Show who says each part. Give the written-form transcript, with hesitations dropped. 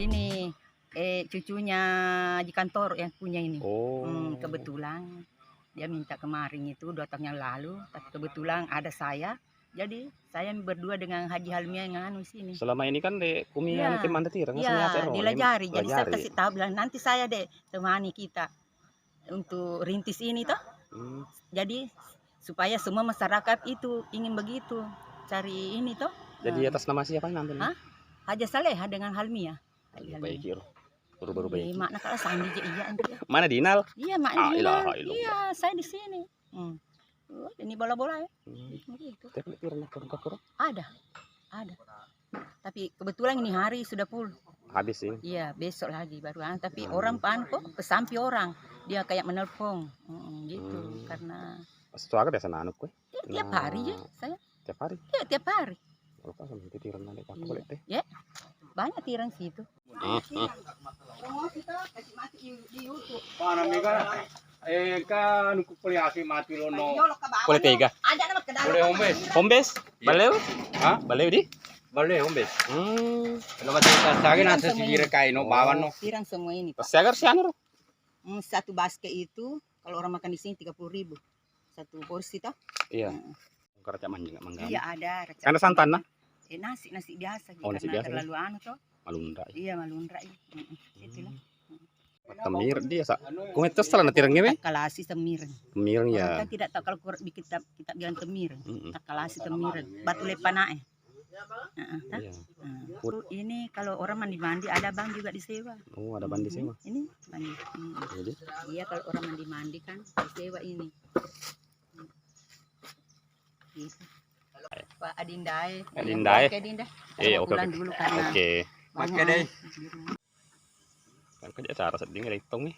Speaker 1: Ini cucunya di kantor yang punya ini. Kebetulan dia minta kemarin itu 2 tahun yang lalu, tapi kebetulan ada saya. Jadi saya berdua dengan Haji Halmia yang anu sini.
Speaker 2: Selama ini kan dek kumian
Speaker 1: Iya.
Speaker 2: tim manda tirang
Speaker 1: Iya, dilajari. Jadi saya kasih tahu bilang nanti saya dek temani kita untuk rintis ini toh. Jadi supaya semua masyarakat itu ingin begitu cari ini toh.
Speaker 2: Jadi atas nama siapa nanti?
Speaker 1: Haji Saleha dengan Halmia.
Speaker 2: Baik, baru baik.
Speaker 1: Makna kalau sandi iya anjir.
Speaker 2: Mana Dinal?
Speaker 1: Iya, makna Dinal. Iya, saya di sini. Ini bola-bola ya. Begitu.
Speaker 2: Tapi kurang.
Speaker 1: Ada. Tapi kebetulan ini hari sudah full.
Speaker 2: Habis sih.
Speaker 1: Iya, besok lagi baru. Tapi orang pan kok pesampi orang. Dia kayak menelpon. Gitu karena
Speaker 2: Sesuatu biasa nanuk kue.
Speaker 1: Tiap hari ya saya.
Speaker 2: Tiap hari?
Speaker 1: Iya, tiap hari.
Speaker 2: Lupa sama tiran nanti aku boleh teh.
Speaker 1: Ya. Banyak tiran situ.
Speaker 3: Kan kuliah mati lono.
Speaker 2: Boleh tiga.
Speaker 1: Ada nama ke dalam.
Speaker 3: Boleh
Speaker 2: Hombes? Baleu?
Speaker 3: Hah?
Speaker 2: Baleu di?
Speaker 3: Boleh hombes. Kalau masih kasih nanti sendiri kain no bawan no.
Speaker 1: Tirang semua ini.
Speaker 2: Saya agar si anu.
Speaker 1: Satu basket itu kalau orang makan di sini 30.000. Satu porsi toh.
Speaker 2: Iya. Kerja manjing enggak mangga.
Speaker 1: Iya ada.
Speaker 2: Karena santan nah.
Speaker 1: Nasi biasa gitu.
Speaker 2: Nasi
Speaker 1: karena
Speaker 2: biasa.
Speaker 1: terlalu anu toh.
Speaker 2: Malunda.
Speaker 1: Iya malundra. Itulah.
Speaker 2: Temir dia sa. Kumitos salah na tirangnya we.
Speaker 1: Takalasi temir.
Speaker 2: Temir ya.
Speaker 1: Kan tidak tahu kalau kita bilang temir. Takalasi temir. Batu lepanae.
Speaker 2: Iya.
Speaker 1: Ini kalau orang mandi ada bang juga disewa.
Speaker 2: Oh, ada bandi sewa.
Speaker 1: Ini bandi.
Speaker 2: Jadi?
Speaker 1: Iya kalau orang mandi kan disewa ini. Gitu. Pak Adindai.
Speaker 2: Adindai.
Speaker 1: Oke Dinda.
Speaker 2: Iya, oke.
Speaker 1: Dulu karena
Speaker 2: Oke.
Speaker 1: pakai deh.
Speaker 2: Kan kerja cara sedih nggak hitung nih.